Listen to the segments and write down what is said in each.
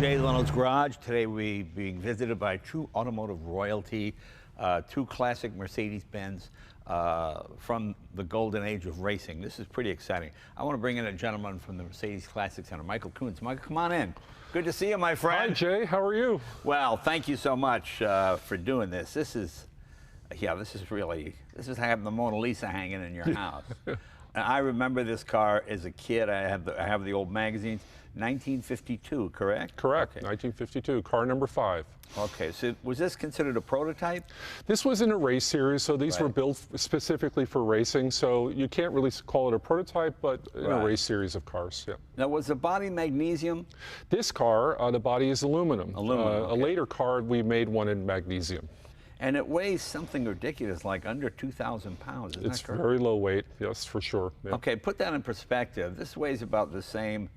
Jay Leno's Garage. Today we're being visited by true automotive royalty, two classic Mercedes-Benz from the golden age of racing. This is pretty exciting. I want to bring in a gentleman from the Mercedes Classic Center, Michael Kuntz. Michael, come on in. Good to see you, my friend. Hi, Jay. How are you? Well, thank you so much for doing this. This is having the Mona Lisa hanging in your house. And I remember this car as a kid. I have the old magazines. 1952, correct? Correct. Okay. 1952, car number 5. Okay, so was this considered a prototype? This was in a race series, so these were built specifically for racing, so you can't really call it a prototype, but in a race series of cars, yeah. Now, was the body magnesium? This car, the body is aluminum. Aluminum, okay. A later car, we made one in magnesium. And it weighs something ridiculous, like under 2,000 pounds, isn't that correct? It's very low weight, yes, for sure. Yeah. Okay, put that in perspective. This weighs about the same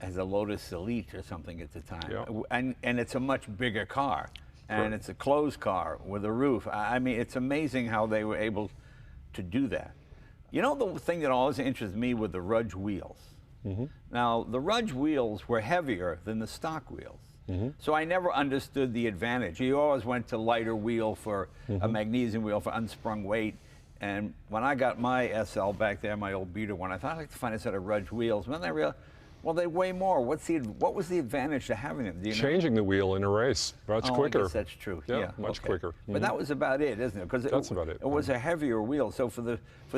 as a Lotus Elite or something at the time. Yeah. And it's a much bigger car. And it's a closed car with a roof. I mean, it's amazing how they were able to do that. You know, the thing that always interests me with the Rudge wheels. Now, the Rudge wheels were heavier than the stock wheels. So I never understood the advantage. You always went to lighter wheel for a magnesium wheel for unsprung weight. And when I got my SL back there, my old beater one, I thought I'd like to find a set of Rudge wheels. When I realized, well, they weigh more. What was the advantage to having them? Do you know? Changing the wheel in a race, much quicker. I guess that's true. Yeah, much quicker. But that was about it, isn't it? Because that's about it. It was a heavier wheel, so for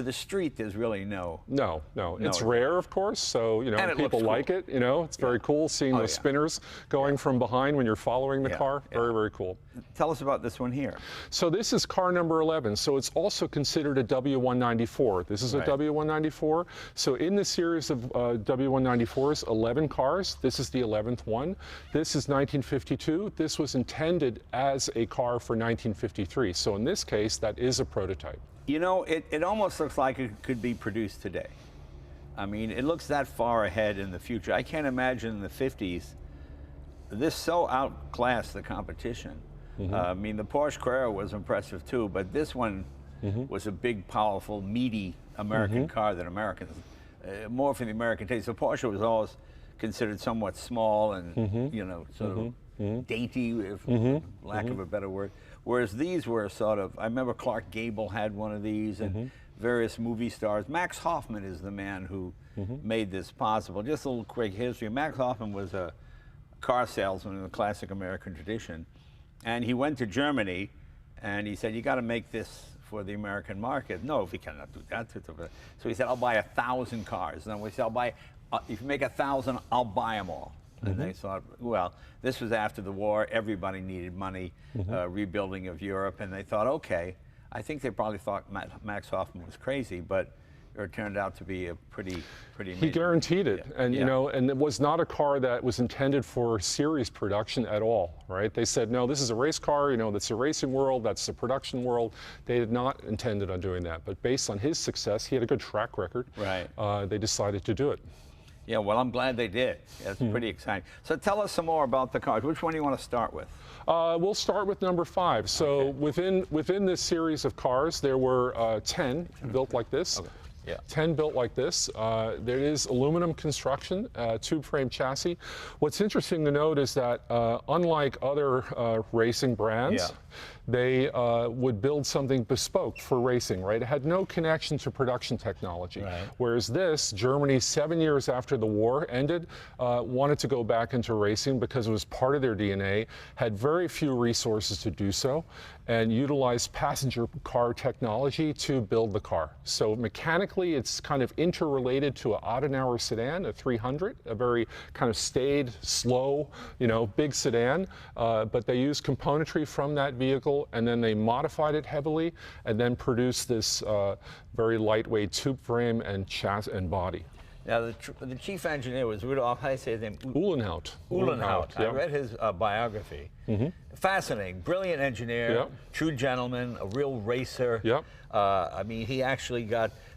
the street, there's really no. No. It's rare, of course. So people like it. You know, it's very cool seeing those spinners going from behind when you're following the car. Very, very cool. Tell us about this one here. So this is car number 11. So it's also considered a W194. This is a W194. So in the series of W194s, 11 cars. This is the 11th one. This is 1952. This was intended as a car for 1953. So in this case, that is a prototype. You know, it almost looks like it could be produced today. I mean, it looks that far ahead in the future. I can't imagine in the 50s this so outclassed the competition. I mean, the Porsche Carrera was impressive too, but this one was a big, powerful, meaty American car that Americans, more for the American taste. So Porsche was always considered somewhat small and, you know, sort of dainty, if lack of a better word. Whereas these were sort of, I remember Clark Gable had one of these and various movie stars. Max Hoffman is the man who made this possible. Just a little quick history. Max Hoffman was a car salesman in the classic American tradition. And he went to Germany and he said, you got to make this for the American market. No, we cannot do that. So he said, I'll buy 1,000 cars. And we said, I'll buy, if you make 1,000, I'll buy them all. And they thought, well, this was after the war. Everybody needed money, rebuilding of Europe. And they thought, okay. I think they probably thought Max Hoffman was crazy, but it turned out to be a pretty amazing. He guaranteed it, and you know, and it was not a car that was intended for series production at all, right? They said, no, this is a race car, you know, that's a racing world, that's the production world. They did not intended on doing that, but based on his success, he had a good track record. They decided to do it. Yeah, well, I'm glad they did. That's pretty exciting. So tell us some more about the cars. Which one do you want to start with? We'll start with number 5. So within this series of cars, there were 10 built like this. 10 built like this. There is aluminum construction, tube frame chassis. What's interesting to note is that unlike other racing brands, they would build something bespoke for racing, right? It had no connection to production technology. Whereas this, Germany, 7 years after the war ended, wanted to go back into racing because it was part of their DNA, had very few resources to do so, and utilized passenger car technology to build the car. So mechanically, it's kind of interrelated to an Adenauer sedan, a 300, a very kind of staid, slow, you know, big sedan. But they used componentry from that vehicle, and then they modified it heavily, and then produced this very lightweight tube frame and chassis and body. Now, the chief engineer was Rudolf, how do you say his name? Uhlenhaut. Uhlenhaut. I read his biography. Fascinating, brilliant engineer, true gentleman, a real racer. I mean, he actually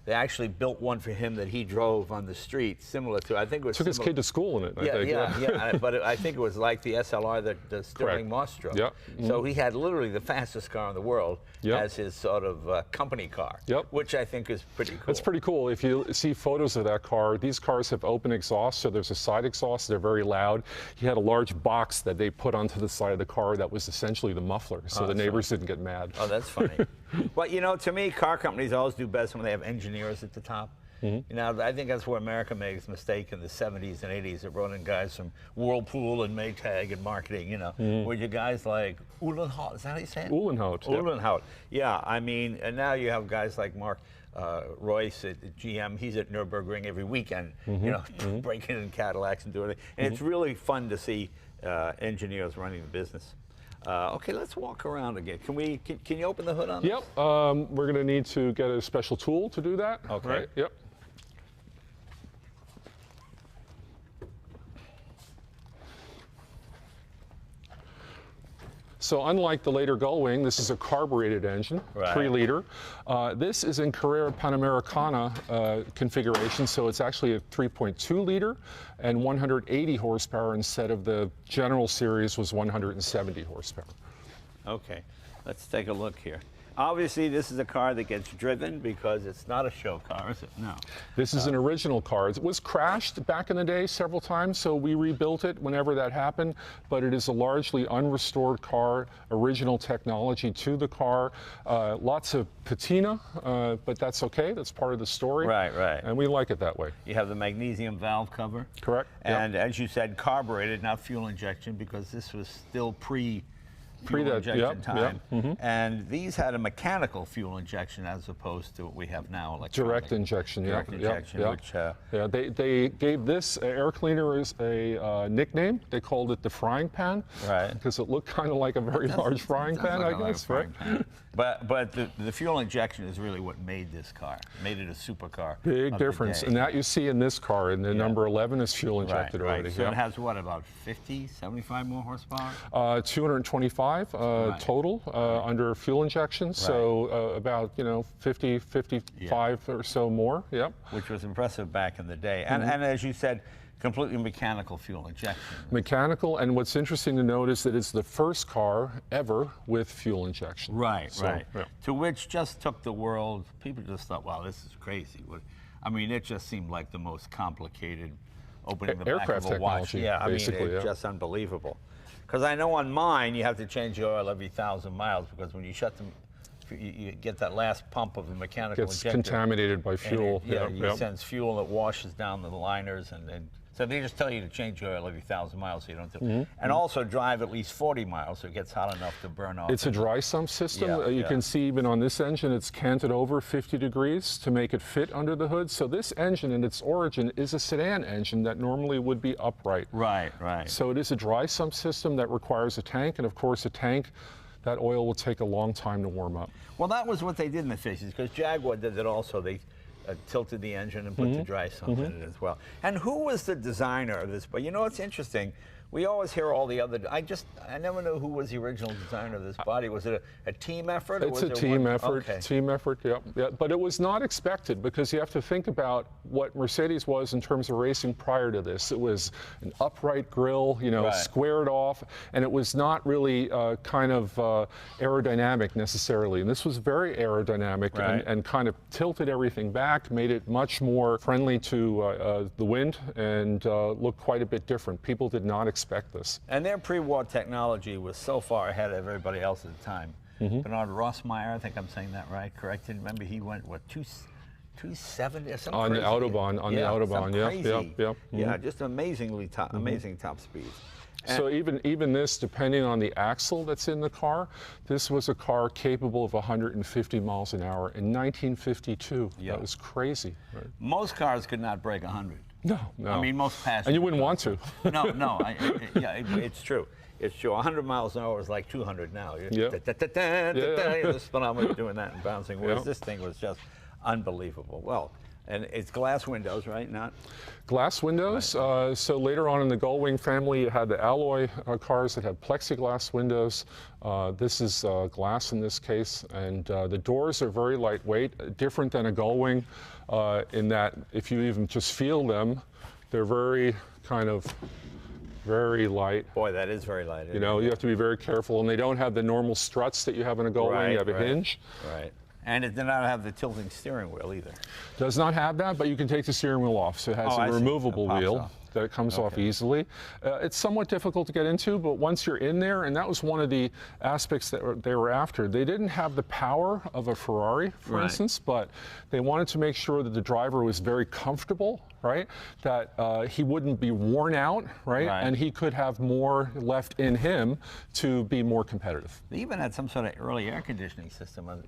they actually built one for him that he drove on the street, similar to, I think it was Took his kid to school in it, I think. But I think it was like the SLR that the Sterling Moss drove. So he had literally the fastest car in the world as his sort of company car, which I think is pretty cool. It's pretty cool. If you see photos of that car, these cars have open exhaust, so there's a side exhaust. They're very loud. He had a large box that they put onto the side of the car that was essentially the muffler, so the neighbors didn't get mad. Oh, that's funny. But you know, to me, car companies always do best when they have engineers at the top. You know, I think that's where America makes a mistake in the 70s and 80s. It brought in guys from Whirlpool and Maytag and marketing, you know, where you guys like Uhlenhout, is that how you say it? Uhlenhout. Uhlenhout. Yeah, I mean, and now you have guys like Mark Royce at GM. He's at Nürburgring every weekend, you know, breaking in Cadillacs and doing it. And it's really fun to see engineers running the business. Okay, let's walk around again. Can you open the hood on this? We're going to need to get a special tool to do that. Okay. Right? Yep. So unlike the later Gullwing, this is a carbureted engine, 3 liter. This is in Carrera Panamericana configuration, so it's actually a 3.2 liter and 180 horsepower instead of the general series was 170 horsepower. Okay, let's take a look here. Obviously, this is a car that gets driven because it's not a show car, is it? No. This is an original car. It was crashed back in the day several times, so we rebuilt it whenever that happened, but it is a largely unrestored car, original technology to the car. Lots of patina, but that's okay. That's part of the story. Right. And we like it that way. You have the magnesium valve cover. Correct. And as you said, carbureted, not fuel injection, because this was still pre-fuel injection time. And these had a mechanical fuel injection as opposed to what we have now, electronic. Direct injection, Direct injection, which... they gave this air cleaner as a nickname. They called it the frying pan. Right. Because it looked kind of like a very large frying pan, I guess, right? But the fuel injection is really what made this car, made it a supercar. Big difference. And that you see in this car, and the number 11 is fuel injected already. So it has what, about 50, 75 more horsepower? 225 total under fuel injection, so about 50, 55 or so more. Yep. Which was impressive back in the day, and as you said, completely mechanical fuel injection. Mechanical, and what's interesting to note is that it's the first car ever with fuel injection. Right. To which just took the world. People just thought, wow, this is crazy. I mean, it just seemed like the most complicated opening the back of a watch. Yeah, I mean, it's just unbelievable. Because I know on mine, you have to change the oil every 1,000 miles, because when you shut them, you get that last pump of the mechanical injector. Gets contaminated by fuel. It sends fuel that washes down the liners, and so they just tell you to change your oil every 1,000 miles, so you don't do it. And also drive at least 40 miles, so it gets hot enough to burn off. It's a dry sump system. You can see even on this engine, it's canted over 50 degrees to make it fit under the hood. So this engine, in its origin, is a sedan engine that normally would be upright. Right. So it is a dry sump system that requires a tank, and of course a tank, that oil will take a long time to warm up. Well, that was what they did in the 50s, because Jaguar did it also. They tilted the engine and put the dry sump in it as well. And who was the designer of this? But you know, it's interesting. We always hear all the other. I never know who was the original designer of this body. Was it a team effort? It's a team effort. Okay. Team effort. Yeah. But it was not expected, because you have to think about what Mercedes was in terms of racing prior to this. It was an upright grille, squared off, and it was not really kind of aerodynamic necessarily. And this was very aerodynamic and kind of tilted everything back, made it much more friendly to the wind, and looked quite a bit different. People did not expect this. And their pre-war technology was so far ahead of everybody else at the time. Bernard Rossmeyer, I think I'm saying that right, corrected. Remember, he went, what, 270 or something? On the Autobahn, Yeah, just amazingly amazing top speed. So even this, depending on the axle that's in the car, this was a car capable of 150 miles an hour in 1952. That was crazy. Right? Most cars could not break 100. No. I mean, most passengers. And you wouldn't want to. No. It's true. It's true. 100 miles an hour is like 200 now. The speedometer doing that and bouncing. Whereas this thing was just unbelievable. Well, And it's glass windows, right? Not glass windows. Right. So later on in the Gullwing family, you had the alloy cars that had plexiglass windows. This is glass in this case, and the doors are very lightweight, different than a Gullwing in that if you even just feel them, they're very very light. Boy, that is very light. You know, you have to be very careful, and they don't have the normal struts that you have in a Gullwing. Right, you have a hinge. Right. And it did not have the tilting steering wheel either. Does not have that, but you can take the steering wheel off. So it has a removable wheel that comes off easily. It's somewhat difficult to get into, but once you're in there, and that was one of the aspects that they were after. They didn't have the power of a Ferrari, for instance, but they wanted to make sure that the driver was very comfortable, right? That he wouldn't be worn out, right? And he could have more left in him to be more competitive. They even had some sort of early air conditioning system on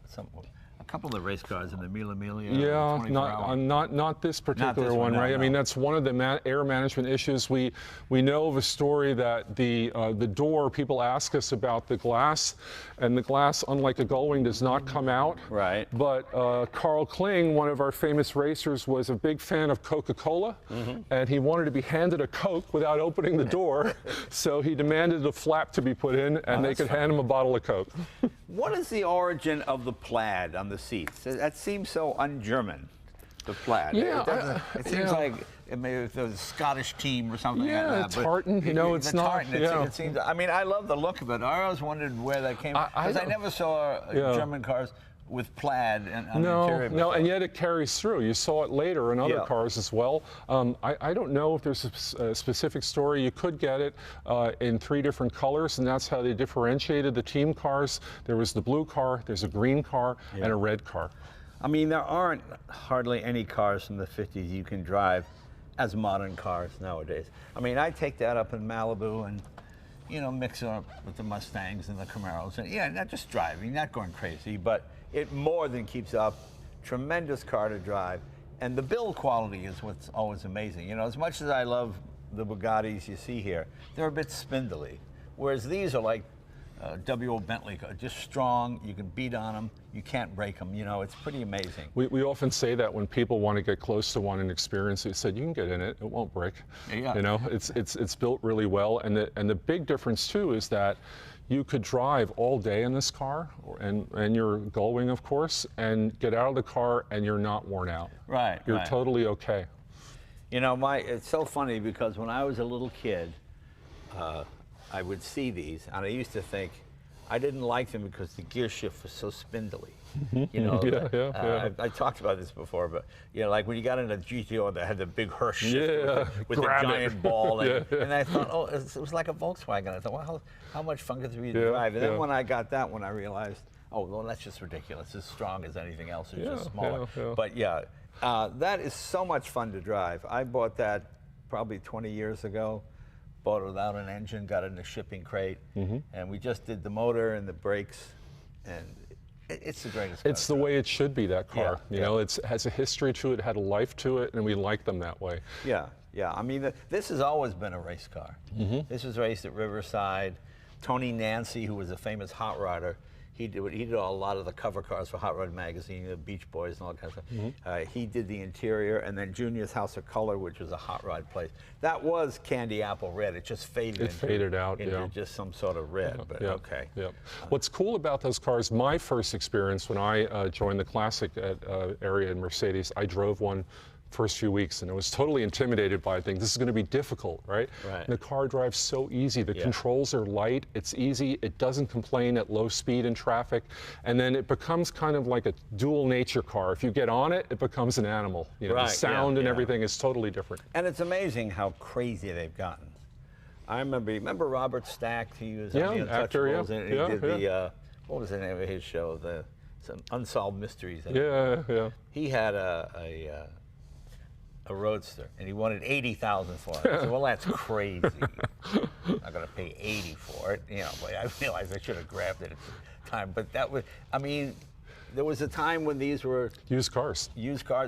a couple of the race cars in the Mille Miglia. Yeah, not this particular one, right? I mean, that's one of the air management issues. We know of a story that the door, people ask us about the glass, and the glass, unlike a Gullwing, does not come out. Right. But Carl Kling, one of our famous racers, was a big fan of Coca-Cola, and he wanted to be handed a Coke without opening the door, so he demanded the flap to be put in, and they could hand him a bottle of Coke. What is the origin of the plaid on the seats? That seems so un-German, the plaid. Yeah, it seems like maybe if there was a Scottish team or something like that. Tartan, you know, it's not. It seems, I mean, I love the look of it. I always wondered where that came from, because I never saw German cars with plaid on the interior. No, and yet it carries through. You saw it later in other cars as well. I don't know if there's a specific story. You could get it in 3 different colors, and that's how they differentiated the team cars. There was the blue car, there's a green car, and a red car. I mean, there aren't hardly any cars from the 50s you can drive as modern cars nowadays. I mean, I take that up in Malibu and, you know, mix it up with the Mustangs and the Camaros. And yeah, not just driving, not going crazy, but it more than keeps up. Tremendous car to drive. And the build quality is what's always amazing. You know, as much as I love the Bugattis you see here, they're a bit spindly. Whereas these are like W.O. Bentley, just strong, you can beat on them, you can't break them, you know, it's pretty amazing. We often say that when people want to get close to one and experience it, said you can get in it, it won't break. Yeah. You know, it's built really well, and the big difference too is that you could drive all day in this car, and your Gullwing, of course, and get out of the car and you're not worn out. Right. You're totally okay. You know, it's so funny because when I was a little kid, I would see these, and I used to think I didn't like them because the gear shift was so spindly. You know, I talked about this before, but you know, like when you got into GTO that had the big Hirsch shift with the giant ball, and I thought, oh, it was like a Volkswagen. I thought, well, how much fun could it be to drive? And then when I got that one, I realized, oh, well, that's just ridiculous. It's as strong as anything else. It's just smaller. But yeah, that is so much fun to drive. I bought that probably 20 years ago. Bought it without an engine, got it in a shipping crate, and we just did the motor and the brakes, and it's the greatest car. It's the way it should be, that car. You know, it has a history to it, had a life to it, and we like them that way. Yeah. I mean, this has always been a race car. This was raced at Riverside. Tony Nancy, who was a famous hot rodder, he did a lot of the cover cars for Hot Rod Magazine, the Beach Boys and all that kind of stuff. He did the interior, and then Junior's House of Color, which was a hot rod place. That was candy apple red. It just faded. It faded out into just some sort of red. But okay. What's cool about those cars? My first experience when I joined the Classic area in Mercedes, I drove one first few weeks, and I was totally intimidated by it. Thinking this is going to be difficult, right? And the car drives so easy. The controls are light. It's easy. It doesn't complain at low speed in traffic, and then it becomes kind of like a dual nature car. If you get on it, it becomes an animal. You know, the sound and everything is totally different. And it's amazing how crazy they've gotten. I remember Robert Stack. He was on the Untouchables, and he did the what was the name of his show? Some Unsolved Mysteries. He had a Roadster, and he wanted $80,000 for it. I said, well, that's crazy. I'm not going to pay $80 for it. You know, but I realized I should have grabbed it at the time. But that was, I mean, there was a time when these were used cars,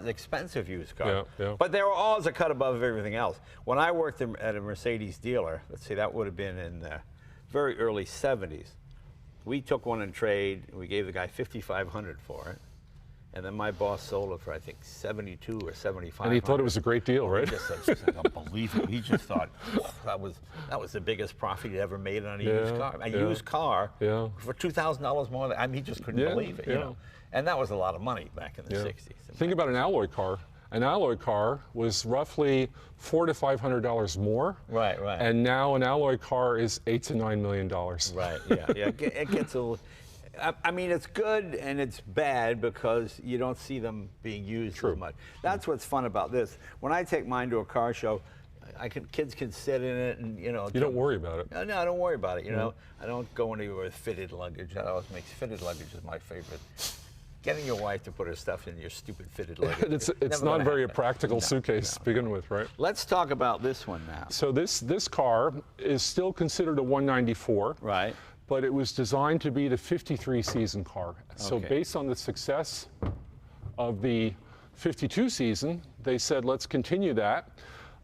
expensive used cars. But they were always a cut above everything else. When I worked at a Mercedes dealer, let's see, that would have been in the very early 70s. We took one in trade, and we gave the guy $5,500 for it. And then my boss sold it for, I think, 72 or 75. And he thought it was a great deal, right? He just said, unbelievable. He just thought, oh, that was the biggest profit he ever made on a used car. A used car for $2,000 more. I mean, he just couldn't believe it, you know. And that was a lot of money back in the 60s. Think about an alloy car. An alloy car was roughly $400 to $500 more. Right, right. And now an alloy car is $8 to $9 million. Right, yeah. It gets a little. I mean, it's good and it's bad because you don't see them being used as much. That's what's fun about this. When I take mine to a car show, kids can sit in it and, you know. You don't worry about it. No, I don't worry about it, you know. I don't go anywhere with fitted luggage. That always makes fitted luggage is my favorite. Getting your wife to put her stuff in your stupid fitted luggage. it's not very a practical suitcase to begin with, right? Let's talk about this one now. So this car is still considered a 194. Right. But it was designed to be the 53 season car. So based on the success of the 52 season, they said, let's continue that,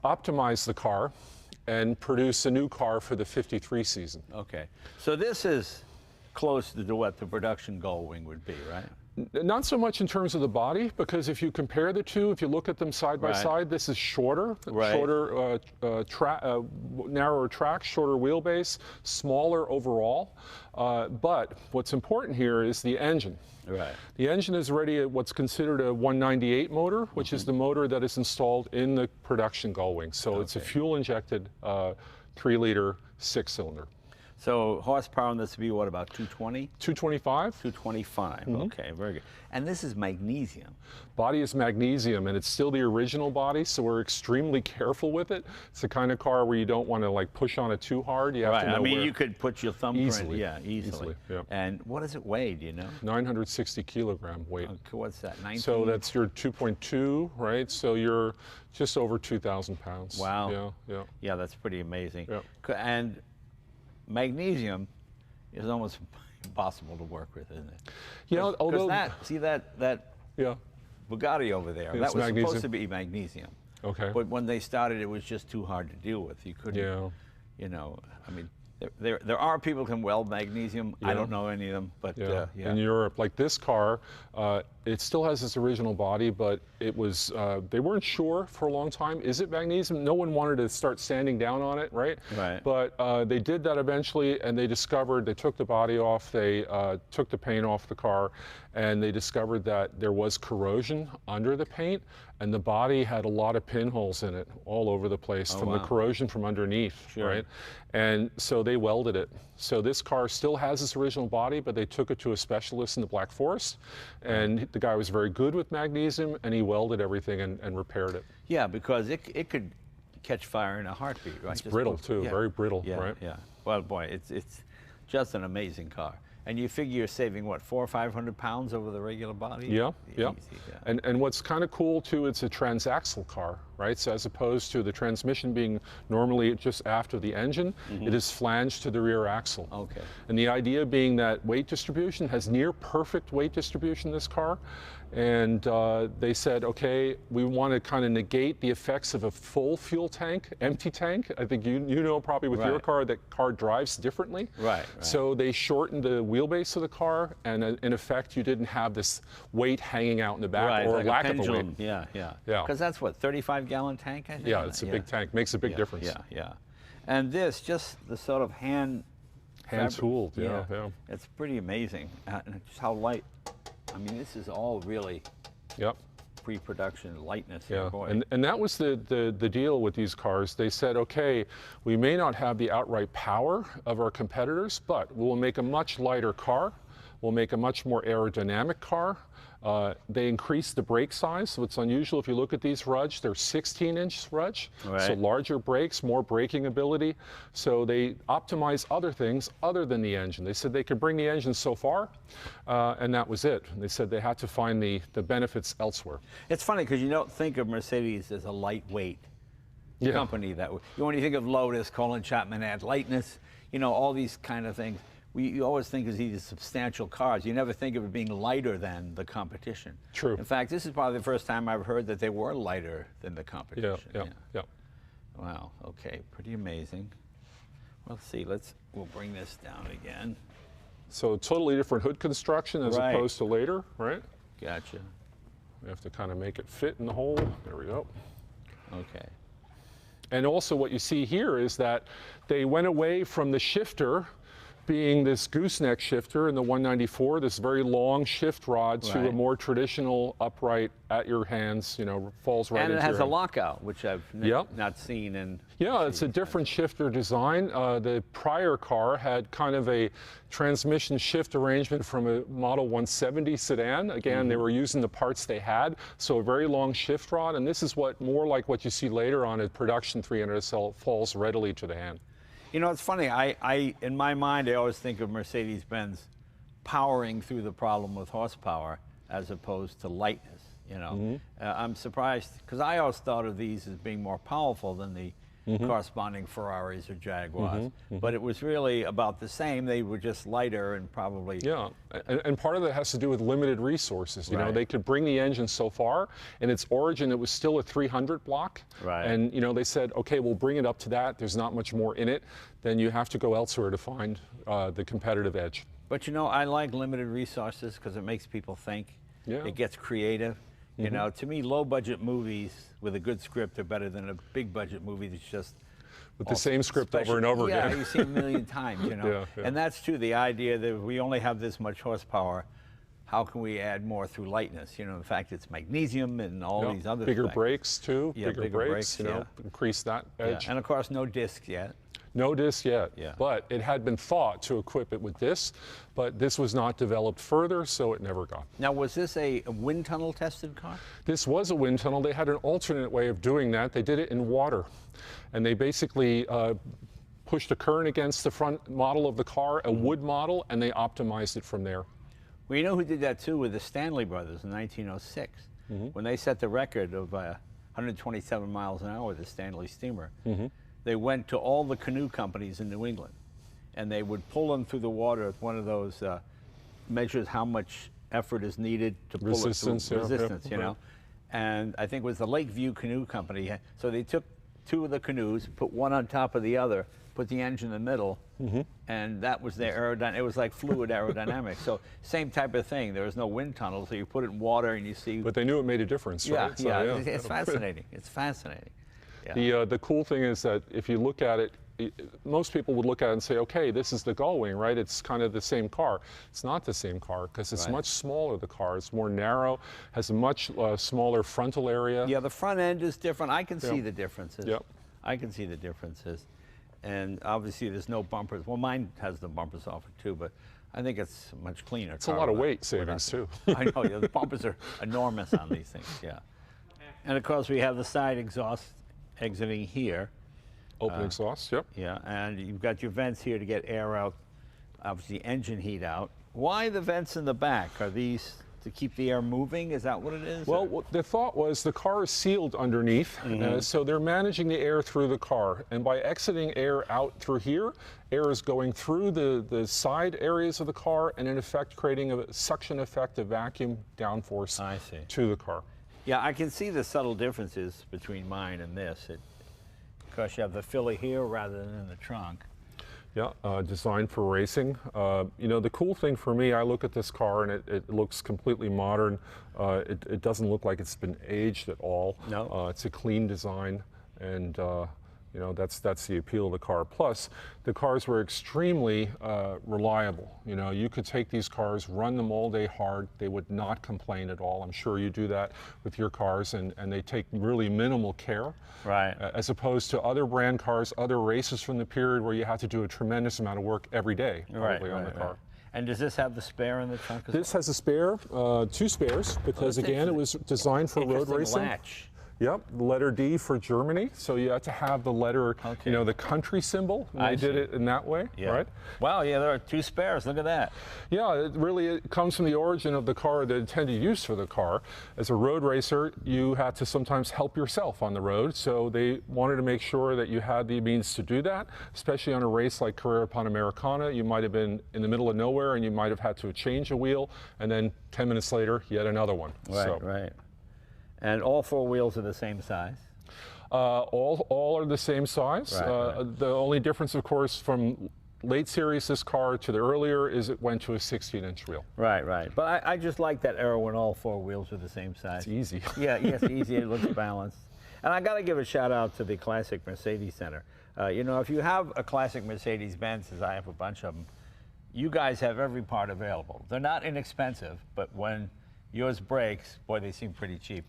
optimize the car, and produce a new car for the 53 season. Okay. So this is close to what the production Gullwing would be, right? Not so much in terms of the body, because if you compare the two, if you look at them side by side, this is shorter, narrower track, shorter wheelbase, smaller overall. But what's important here is the engine. Right. The engine is already what's considered a 198 motor, which is the motor that is installed in the production Gullwing. So it's a fuel-injected 3-liter 6-cylinder. So horsepower on this would be what, about 220? 225. 225, okay, very good. And this is magnesium. Body is magnesium, and it's still the original body, so we're extremely careful with it. It's the kind of car where you don't want to like push on it too hard. You have to know you could put your thumbprint. Yeah, easily. Yeah. And what does it weigh, do you know? 960 kilogram weight. Okay, what's that, 19? So that's your 2.2, right? So you're just over 2,000 pounds. Wow. Yeah. Yeah, that's pretty amazing. Yeah. And magnesium is almost impossible to work with, isn't it? Yeah, although that Bugatti over there, that was supposed to be magnesium. Okay. But when they started, it was just too hard to deal with. You couldn't, you know, I mean, there are people who can weld magnesium. I don't know any of them, but in Europe, like this car, it still has its original body, but it was they weren't sure for a long time. Is it magnesium? No one wanted to start sanding down on it, right? Right. But they did that eventually, and they discovered, they took the body off, they took the paint off the car, and they discovered that there was corrosion under the paint, and the body had a lot of pinholes in it all over the place from the corrosion from underneath, right? And so they welded it. So this car still has its original body, but they took it to a specialist in the Black Forest, and the guy was very good with magnesium, and he welded everything and repaired it. Yeah, because it could catch fire in a heartbeat, right? It's brittle too, very brittle, right? Yeah. Well, boy, it's just an amazing car. And you figure you're saving, what, 400 or 500 pounds over the regular body? Yeah. Easy, And what's kind of cool, too, it's a transaxle car, right? So as opposed to the transmission being normally just after the engine, it is flanged to the rear axle. Okay. And the idea being that weight distribution has near perfect weight distribution in this car. And they said, okay, we want to kind of negate the effects of a full fuel tank, empty tank. I think you know probably with your car that car drives differently. Right. So they shortened the wheelbase of the car, and in effect, you didn't have this weight hanging out in the back or like lack of a weight. Yeah. Because that's what, 35-gallon tank, I think? Yeah, it's a big tank. Makes a big difference. Yeah. And this, just the sort of hand tooled. Yeah. It's pretty amazing. Just how light. I mean, this is all really pre-production lightness. Yeah, Boy. and that was the deal with these cars. They said, okay, we may not have the outright power of our competitors, but we'll make a much lighter car. We'll make a much more aerodynamic car. They increased the brake size, so it's unusual. If you look at these Rudge, they're 16-inch Rudge, so larger brakes, more braking ability. So they optimized other things other than the engine. They said they could bring the engine so far, and that was it. And they said they had to find the benefits elsewhere. It's funny because you don't think of Mercedes as a lightweight company. When you think of Lotus, Colin Chapman had lightness, you know, all these kind of things. You always think of these substantial cars. You never think of it being lighter than the competition. True. In fact, this is probably the first time I've heard that they were lighter than the competition. Yeah. Wow, okay, pretty amazing. Well, let's see, we'll bring this down again. So totally different hood construction as opposed to later, right? Gotcha. We have to kind of make it fit in the hole. There we go. Okay. And also what you see here is that they went away from the shifter being this gooseneck shifter in the 194, this very long shift rod, to a more traditional upright at your hands, you know, falls right into your hand. And it has a lockout, which I've not seen in... Yeah, it's a different shifter design. The prior car had kind of a transmission shift arrangement from a Model 170 sedan. Again, they were using the parts they had, so a very long shift rod, and this is what more like what you see later on a production 300 SL, falls readily to the hand. You know, it's funny, in my mind, I always think of Mercedes-Benz powering through the problem with horsepower as opposed to lightness, you know. I'm surprised, because I always thought of these as being more powerful than the corresponding Ferraris or Jaguars, but it was really about the same. They were just lighter and probably... Yeah, and part of that has to do with limited resources. You know, they could bring the engine so far. In its origin, it was still a 300 block. And, you know, they said, okay, we'll bring it up to that. There's not much more in it. Then you have to go elsewhere to find the competitive edge. But, you know, I like limited resources because it makes people think. It gets creative. You know, to me, low-budget movies with a good script are better than a big-budget movie that's just... With the same script over and over again. Yeah, you've seen a million times, you know. And that's true, the idea that we only have this much horsepower, how can we add more through lightness? You know, in fact, it's magnesium and all these other bigger things. Brakes, too. Bigger brakes, you know, increase that edge. And, of course, no discs yet. No disc yet, but it had been thought to equip it with this, but this was not developed further, so it never got. Now, was this a wind tunnel tested car? This was a wind tunnel. They had an alternate way of doing that. They did it in water, and they basically pushed a current against the front model of the car, a wood model, and they optimized it from there. Well, you know who did that too with the Stanley brothers in 1906, when they set the record of 127 miles an hour with the Stanley steamer. They went to all the canoe companies in New England, and they would pull them through the water with one of those measures how much effort is needed to pull it through. Resistance, you know. And I think it was the Lakeview Canoe Company. So they took two of the canoes, put one on top of the other, put the engine in the middle, and that was their aerodynamics. It was like fluid aerodynamics. So same type of thing. There was no wind tunnel, so you put it in water and you see. But they knew it made a difference, right? So, it's fascinating. It's fascinating. The cool thing is that if you look at it, most people would look at it and say, okay, this is the Gullwing, right? It's kind of the same car. It's not the same car because it's much smaller, the car. It's more narrow, has a much smaller frontal area. Yeah, the front end is different. I can see the differences. I can see the differences. And obviously there's no bumpers. Well, mine has the bumpers off it too, but I think it's a much cleaner It's a lot of weight savings too. I know, the bumpers are enormous on these things, And of course we have the side exhaust exiting here. Open exhaust, Yeah, and you've got your vents here to get air out, obviously engine heat out. Why the vents in the back? Are these to keep the air moving? Is that what it is? Well, the thought was the car is sealed underneath, so they're managing the air through the car. And by exiting air out through here, air is going through the side areas of the car and in effect creating a suction effect, a vacuum downforce to the car. Yeah, I can see the subtle differences between mine and this. Of course, you have the filler here rather than in the trunk. Yeah, designed for racing. You know, the cool thing for me, I look at this car and it looks completely modern. It doesn't look like it's been aged at all. No. It's a clean design, and you know, that's the appeal of the car. Plus, the cars were extremely reliable. You know, you could take these cars, run them all day hard. They would not complain at all. I'm sure you do that with your cars, and they take really minimal care. As opposed to other brand cars, other races from the period where you had to do a tremendous amount of work every day probably on the car. And does this have the spare in the trunk? This has a spare, two spares, because again, it was designed for road racing. Latch. Yep, letter D for Germany. So you had to have the letter, you know, the country symbol. And they did it in that way, right? Wow, yeah, there are two spares. Look at that. Yeah, it comes from the origin of the car, the intended use for the car. As a road racer, you had to sometimes help yourself on the road. So they wanted to make sure that you had the means to do that, especially on a race like Carrera Panamericana. You might have been in the middle of nowhere and you might have had to change a wheel, and then 10 minutes later, yet another one. Right. And all four wheels are the same size? All are the same size. The only difference, of course, from late series this car to the earlier is it went to a 16-inch wheel. Right, right. But I just like that era when all four wheels were the same size. It's easy. Yeah, yes, easy. It looks balanced. And I got to give a shout out to the Classic Mercedes Center. You know, if you have a classic Mercedes-Benz, as I have a bunch of them, you guys have every part available. They're not inexpensive, but when yours breaks, boy, they seem pretty cheap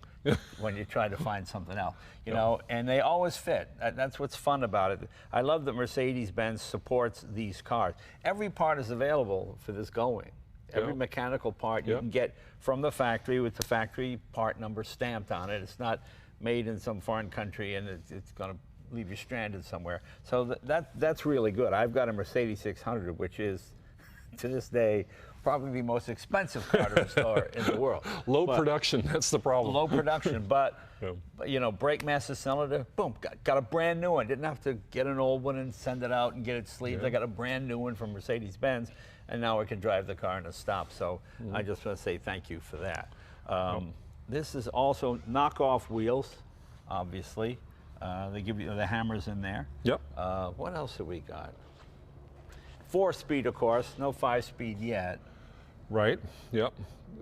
when you try to find something else. You know, and they always fit. That's what's fun about it. I love that Mercedes-Benz supports these cars. Every part is available for this Gullwing. Every mechanical part you can get from the factory with the factory part number stamped on it. It's not made in some foreign country and it's going to leave you stranded somewhere. So that's really good. I've got a Mercedes 600, which is, to this day, probably the most expensive car to restore in the world. Low production, that's the problem. Low production, but you know, brake master cylinder, boom, got a brand new one. Didn't have to get an old one and send it out and get it sleeved. I got a brand new one from Mercedes-Benz, and now I can drive the car in a stop. So I just want to say thank you for that. This is also knockoff wheels, obviously. They give you the hammers in there. Yep. What else have we got? 4-speed, of course, no 5-speed yet. Right, yep.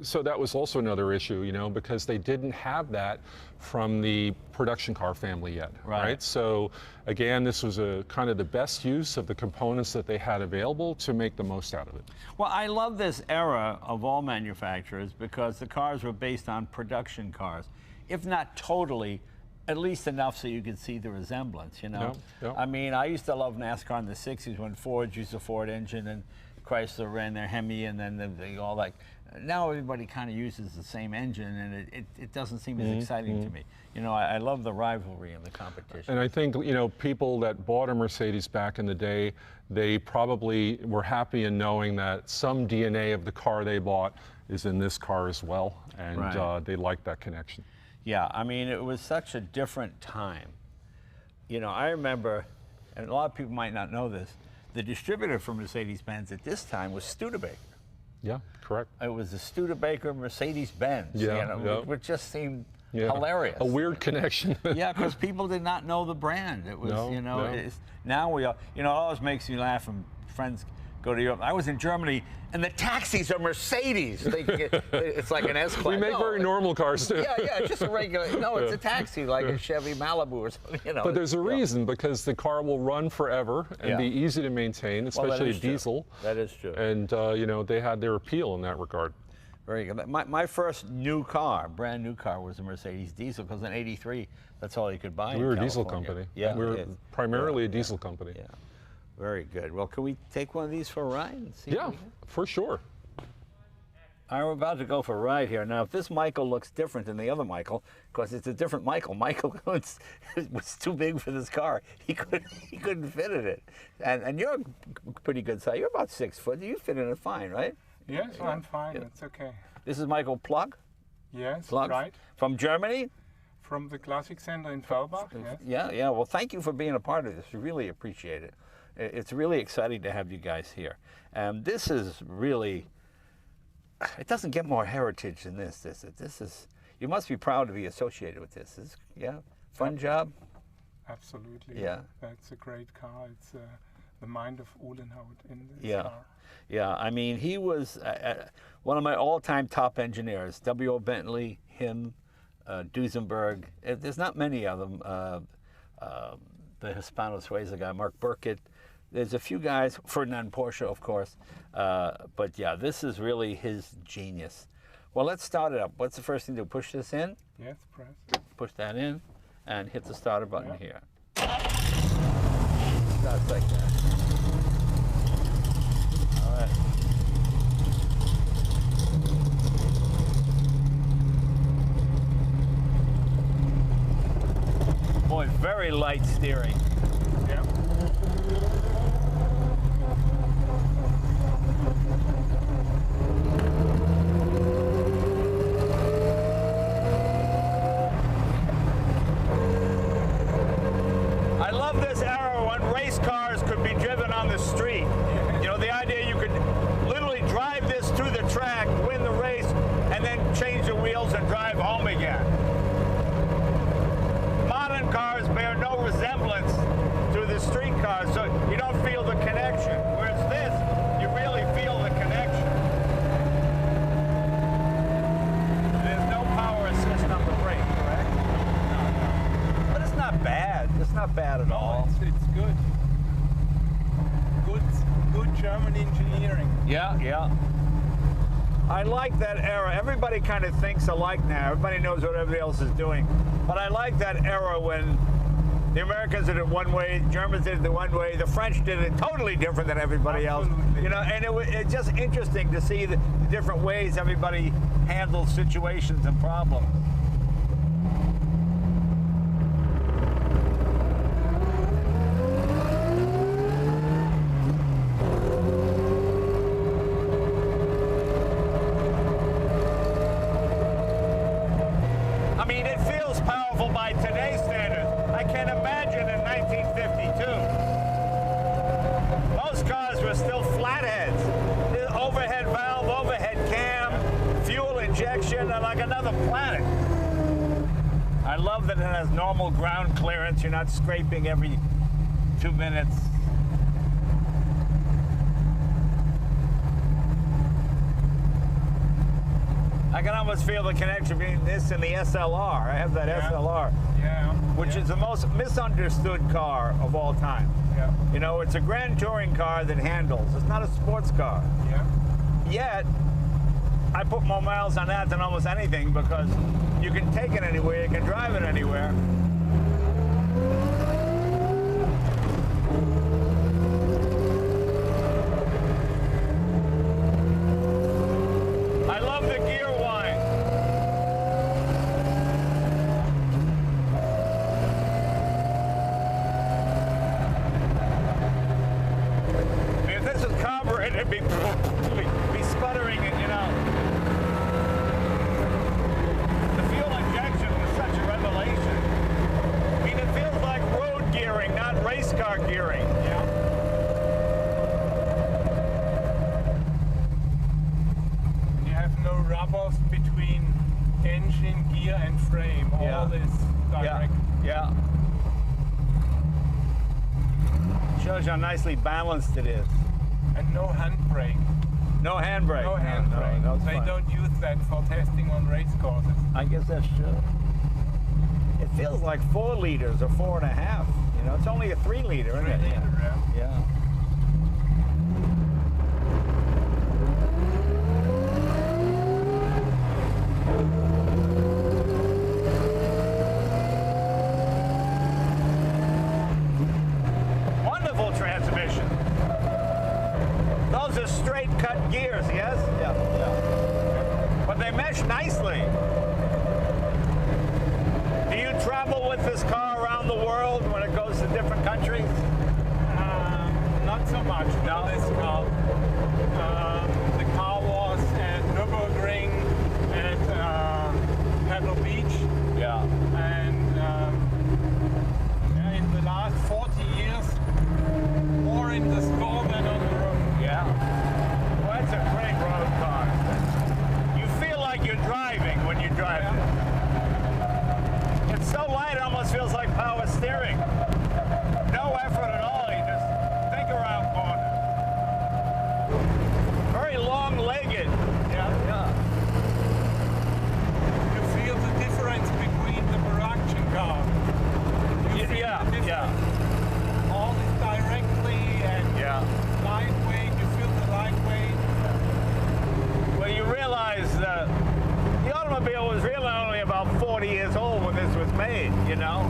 So that was also another issue, you know, because they didn't have that from the production car family yet, right? So again, this was a kind of the best use of the components that they had available to make the most out of it. Well, I love this era of all manufacturers because the cars were based on production cars, if not totally, at least enough so you could see the resemblance, you know? I mean, I used to love NASCAR in the 60s when Ford used a Ford engine and Chrysler ran their Hemi, and then they all like, now everybody kind of uses the same engine, and it doesn't seem as exciting to me. You know, I love the rivalry and the competition. And I think, you know, people that bought a Mercedes back in the day, they probably were happy in knowing that some DNA of the car they bought is in this car as well, and they like that connection. Yeah, I mean, it was such a different time. You know, I remember, and a lot of people might not know this, the distributor for Mercedes-Benz at this time was Studebaker. Yeah, correct. It was the Studebaker Mercedes-Benz, you know, which just seemed hilarious. A weird connection. Yeah, because people did not know the brand. It was, you know, it's, now we all, you know, it always makes me laugh when friends go to Europe. I was in Germany, and the taxis are Mercedes. It's like an S-Class. We make very normal cars, too. Yeah, just a regular, no, it's a taxi, like a Chevy Malibu or something, you know. But there's a reason, because the car will run forever and be easy to maintain, especially a diesel. That is true. And, you know, they had their appeal in that regard. Very good. My first new car, brand new car, was a Mercedes diesel, because in '83, that's all you could buy in We were a California. diesel company. Yeah, we were primarily a diesel company. Yeah. Very good. Well, can we take one of these for a ride? And see for sure. I'm about to go for a ride here. Now, if this Michael looks different than the other Michael, because it's a different Michael. Michael was too big for this car. He couldn't fit in it. And you're pretty good size. You're about 6 foot. You fit in it fine, right? Yes, I'm fine. It's okay. This is Michael Plug? Yes, Plug? right. From Germany? From the Classic Center in Fellbach, yes. Yeah. Well, thank you for being a part of this. We really appreciate it. It's really exciting to have you guys here. This is really, it doesn't get more heritage than this. This is, you must be proud to be associated with this. Fun job? Absolutely. Yeah. That's a great car. It's the mind of Uhlenhaut in this car. Yeah, I mean, he was one of my all-time top engineers. W.O. Bentley, him, Duesenberg. There's not many of them. The Hispano-Suiza guy, Mark Burkett. There's a few guys, Ferdinand Porsche, of course. But yeah, this is really his genius. Well, let's start it up. What's the first thing to do? Push this in? Yes, press. Push that in and hit the starter button here. Starts like that. All right. Boy, very light steering. Yeah. I love this era when race cars could be driven on the street. You know, the idea you could literally drive this to the track, win the race, and then change the wheels and drive home again. Modern cars bear no resemblance to the street cars, so you don't feel the connection. Whereas not bad at all. It's good. Good German engineering. Yeah, yeah. I like that era. Everybody kind of thinks alike now. Everybody knows what everybody else is doing. But I like that era when the Americans did it one way, Germans did it the one way, the French did it totally different than everybody else. You know, and it's just interesting to see the different ways everybody handles situations and problems. I mean, it feels powerful by today's standards. I can't imagine in 1952. Most cars were still flatheads. Overhead valve, overhead cam, fuel injection, and like another planet. I love that it has normal ground clearance. You're not scraping every 2 minutes. I can almost feel the connection between this and the SLR. I have that SLR, which is the most misunderstood car of all time. Yeah. You know, it's a grand touring car that handles. It's not a sports car. Yeah. Yet, I put more miles on that than almost anything because you can take it anywhere, you can drive it anywhere. I love the gear whine. If this was carbureted, it'd be sputtering, you know. The fuel injection was such a revelation. I mean, it feels like road gearing, not race car gearing. Yeah. You have no rubbers between engine, gear, and frame. All is direct. Yeah. Shows you how nicely balanced it is. And no handbrake. No handbrake. No handbrake. No, They don't use that for testing on race courses. I guess that's true. It feels like 4 liters or 4.5. You know, it's only a 3 liter, isn't it? Yeah. Wonderful transmission. Those are straight cut gears, yes? Yeah. But they mesh nicely. Do you travel with this car around the world when it goes to different countries? Not so much. No? This car. The car was at Nürburgring and Pebble Beach. Yeah. And in the last 40 years, more in the store than on the road. Yeah. Well, that's a great road car. You feel like you're driving when you drive it. It's so light, it almost feels like power steering. No effort at all. You just think around corners. Very long-legged. Yeah. You feel the difference between the production car. You feel the difference. All is directly and lightweight. You feel the lightweight. Well, you realize that the automobile was really only about 40 years old when this was made, you know?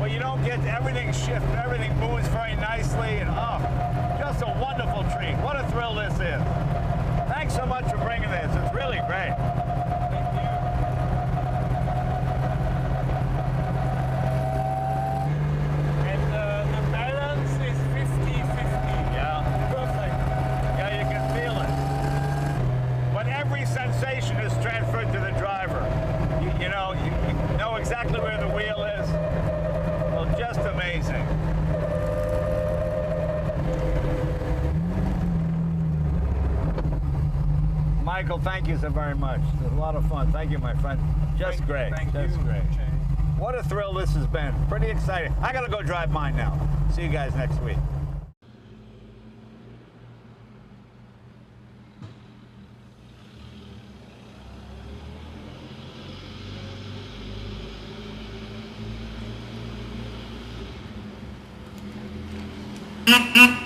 Well, you don't get everything shift, everything moves very nicely, and just a wonderful treat. What a thrill this is. Thanks so much for bringing this. It's really great. Thank you. And the balance is 50-50. Yeah. Perfect. Yeah, you can feel it. But every sensation is transferred to the driver. You know exactly where the wheel is. Well, just amazing. Michael, thank you so very much. It was a lot of fun. Thank you, my friend. Just great. Just great. What a thrill this has been. Pretty exciting. I got to go drive mine now. See you guys next week. Thank you.